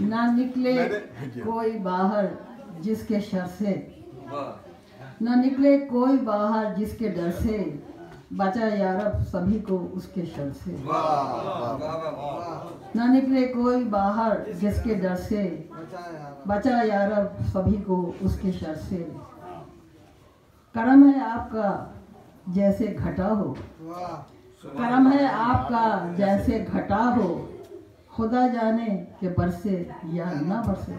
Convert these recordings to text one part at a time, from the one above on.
ना निकले कोई बाहर जिसके शर से, ना निकले कोई बाहर जिसके डर से, बचा यारब सभी को उसके शर से। ना निकले कोई बाहर जिसके डर से, बचा यारब सभी को उसके शर से। करम है आपका जैसे घटा हो, करम है आपका जैसे घटा हो, खुदा जाने के बरसे या ना बरसे।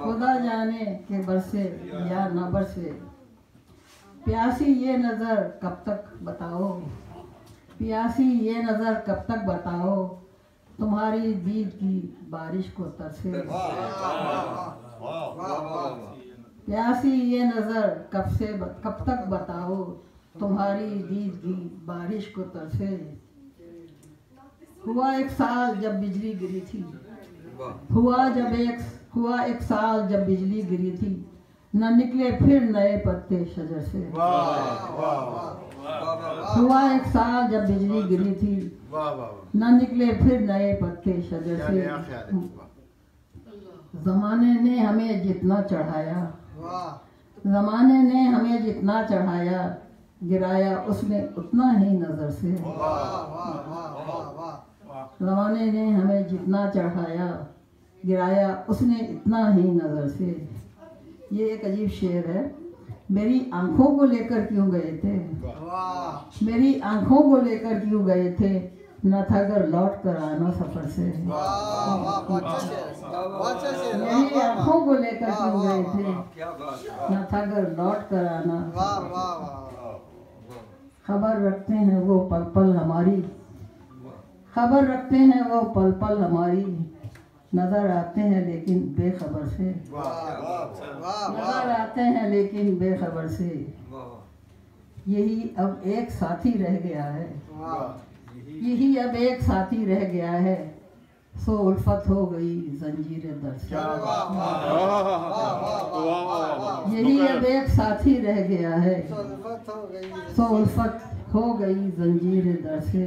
खुदा जाने के बरसे या ना बरसे। प्यासी ये नज़र कब तक बताओ, प्यासी ये नज़र कब तक बताओ, तुम्हारी दीद की बारिश को तरसे। प्यासी ये नज़र कब तक बताओ, तुम्हारी दीद की बारिश को तरसे। हुआ एक साल जब बिजली गिरी थी, हुआ एक साल जब बिजली गिरी थी, न निकले फिर नए पत्ते शजर से। हुआ एक साल जब बिजली गिरी थी, न निकले फिर नए पत्ते शजर से। जमाने ने हमें जितना चढ़ाया, जमाने ने हमें जितना चढ़ाया, गिराया उसने उतना ही नजर से। जमाने ने हमें जितना चढ़ाया, गिराया उसने इतना ही नजर से। ये एक अजीब शेर है। मेरी आंखों को लेकर क्यों गए थे, मेरी आंखों को लेकर क्यों गए थे, न था अगर लौट कर आना सफर से। मेरी आंखों को लेकर क्यों गए थे, न था अगर लौट कर आना। खबर रखते हैं वो पल पल हमारी, खबर रखते हैं वो पल पल हमारी, नजर आते हैं लेकिन बेखबर से। नजर आते हैं लेकिन बेखबर से। यही अब एक साथी रह गया है, यही अब एक साथी रह गया है, सो उल्फत हो गई जंजीर दर से। यही अब एक साथी रह गया है, सो उल्फत हो गई जंजीर दर से।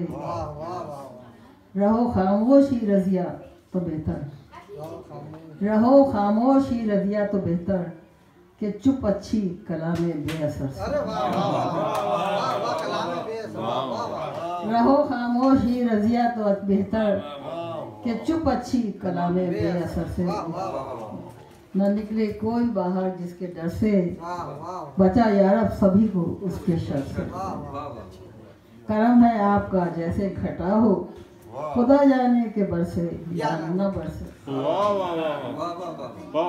रहो खामोश ही रजिया तो बेहतर, रहो खामोश ही रजिया तो बेहतर, कि चुप अच्छी कलामे बेअसर से। रहो खामोश ही रजिया तो बेहतर, कि चुप अच्छी कलामे बेअसर से। न निकले कोई बाहर जिसके डर से, बचा यारब सभी को उसके शर से। करम है आपका जैसे घटा हो, खुदा जाने के बरसे या न बरसे। वाह वाह वाह वाह,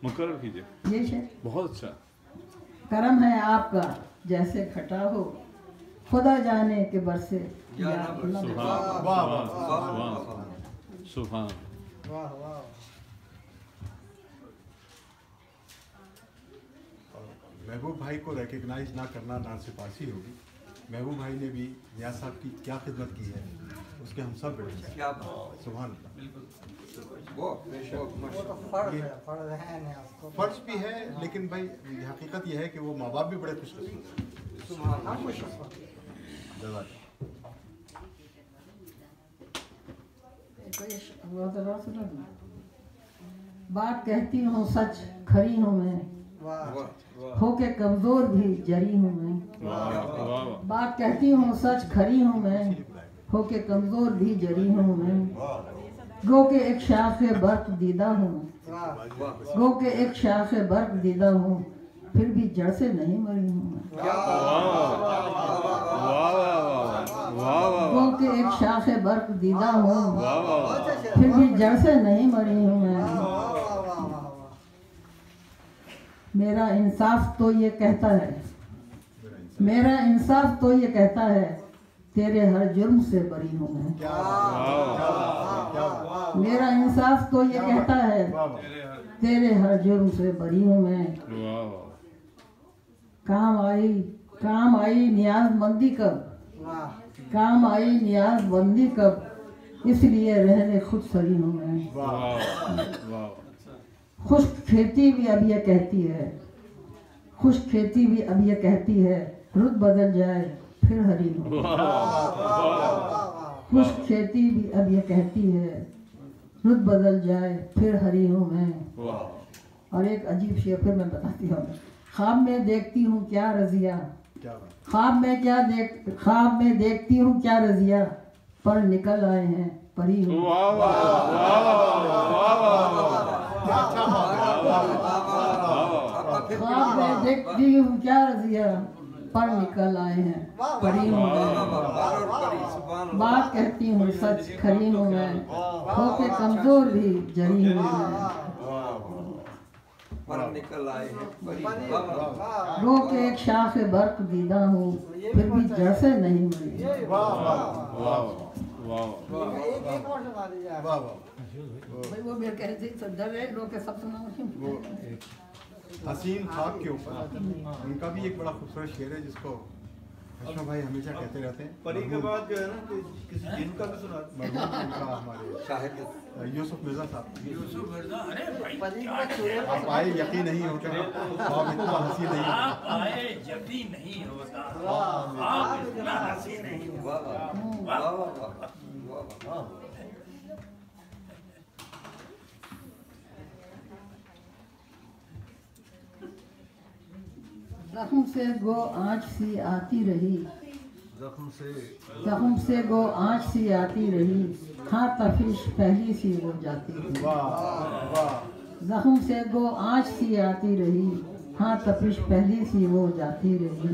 मुकर्रर कीजिए। ये शेर बहुत अच्छा। करम है आपका जैसे घटा हो, खुदा जाने के बरसे या न बरसे। सुभान। महबूब भाई को रिकग्नाइज ना करना नासिपासी होगी। महबूब भाई ने भी नियाज़ साहब की क्या खिदमत की है, उसके हम सब बेटे हैं। सुभान फर्ज भी है, लेकिन भाई हकीकत यह है कि वो माँ बाप भी बड़े खुशकिस्मत हैं। बात कहती हूँ सच खरी हूँ मैं, होके कमजोर भी जरी हूँ मैं। बात कहती हूँ सच खरी हूँ मैं, होके कमजोर भी जरी हूँ मैं। गो के एक शाख बर्क दीदा हूँ, गो के एक शाख बर्क दीदा हूँ, फिर भी जड़ से नहीं मरी हूँ मैं। गो के एक शाख बर्क दीदा हूँ, फिर भी जड़ से नहीं मरी हूँ मैं। मेरा इंसाफ तो ये कहता है, मेरा इंसाफ तो ये कहता है, तेरे हर जुर्म से बरी हूँ मैं। मेरा इंसाफ तो ये कहता है, तेरे हर जुर्म से बरी हूँ मैं। काम आई नियाज़मंदी कब, काम आई नियाज़मंदी कब, इसलिए रहने खुद सरी हूँ मैं। खुश्क खेती भी अब ये कहती है, खुश्क खेती भी अब ये कहती है, रुत बदल जाए फिर हरी हूँ। खुश्क खेती भी अब ये कहती है रुत बदल जाए फिर हरी हूँ मैं। और एक अजीब शेर फिर मैं बताती हूँ। ख्वाब में देखती हूँ क्या रजिया, ख्वाब में देखती हूँ क्या रजिया, पर निकल आए हैं परी हूँ। ख्वाब में देखती हूँ क्या रजिया, पर निकल आए हैं परी हूँ मैं। बात कहती हूँ सच खरी हूँ मैं, होके कमजोर भी जरी हूँ मैं। निकल आए रो के एक शाख बर्क दीदा हूँ, फिर भी जड़ से नहीं मरी। भाई वो मेरे कह रही थी डर है रो के सब सुनाओ। हसीन खाक के ऊपर उनका भी एक बड़ा खूबसूरत शेर है जिसको हशमा भाई हमेशा कहते रहते हैं। परी के बाद जो है ना किसी दिन का भी सुना हमारे शाहिद यूसुफ मिर्जा साहब। यूसुफ मिर्जा, अरे भाई आप आए यकीन नहीं होता, आप इतना हंसी नहीं आप आए यकीन नहीं होता, आप इतना हंसी नहीं होता। जख्म से गो आँच सी आती रही, जख्म से गो आँच सी आती रही, हाँ तफिश पहली सी हो जाती रही। जख्म से गो आँच सी आती रही, हाँ तफिश पहली सी हो जाती रही।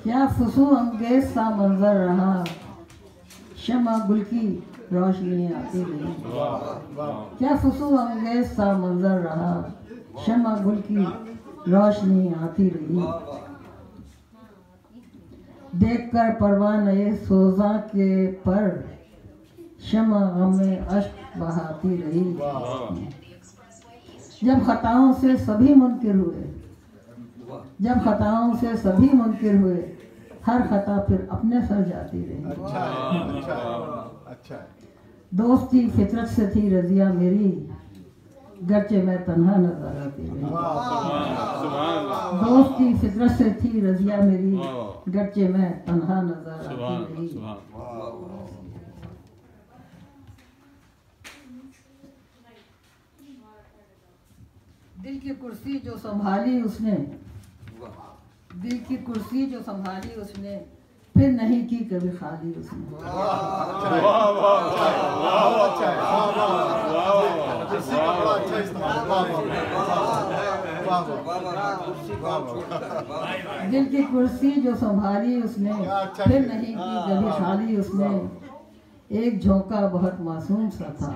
क्या फुसू अंगेज सा मंजर रहा, शमा गुल की रोशनी आती रही। क्या फुसू अंगेज सा मंजर रहा, शमा गुल की रोशनी आती रही। देखकर परवाने सोजा के पर, शमा गमे अश्क बहाती रही। जब खताओं से सभी मुनकिर हुए, जब खताओं से सभी मुनकिर हुए, हर खता फिर अपने सर जाती रही। अच्छा। दोस्ती फितरत से थी रजिया मेरी, गरचे मैं तन्हा नजर आती रही। दोस्ती फितरत से थी रजिया मेरी, गरचे मैं तन्हा नजर आती रही। दिल की कुर्सी जो संभाली उसने, दिल की कुर्सी जो संभाली उसने, फिर नहीं की कभी खाली उसने। दिल की कुर्सी जो संभाली उसने, फिर नहीं की कभी खाली उसने। एक झोंका बहुत मासूम सा था,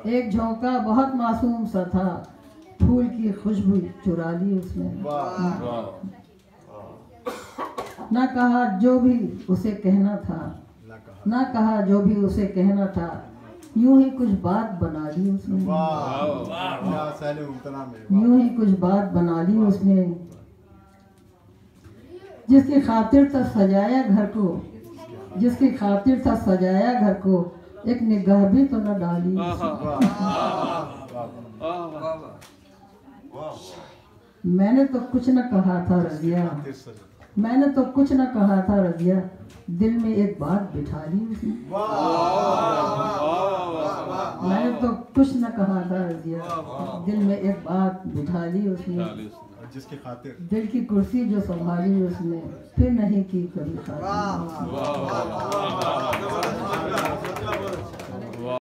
एक झोंका बहुत मासूम सा था, फूल की खुशबू चुरा ली उसने। ना कहा जो भी उसे कहना था, ना कहा जो भी उसे कहना था, यूं ही कुछ बात बना ली उसने। यूं ही कुछ बात बना ली उसने। जिसकी खातिर था सजाया घर को, जिसकी खातिर था सजाया घर को, एक निगाह भी तो न डाली। मैंने तो कुछ न कहा था रजिया, मैंने तो कुछ न कहा था रजिया, दिल में एक बात बिठा ली उसने। मैंने तो कुछ न कहा था रजिया, दिल में एक बात बिठा ली उसने। जिसकी खातिर दिल की कुर्सी जो संभाली उसने, फिर नहीं की कभी खाली।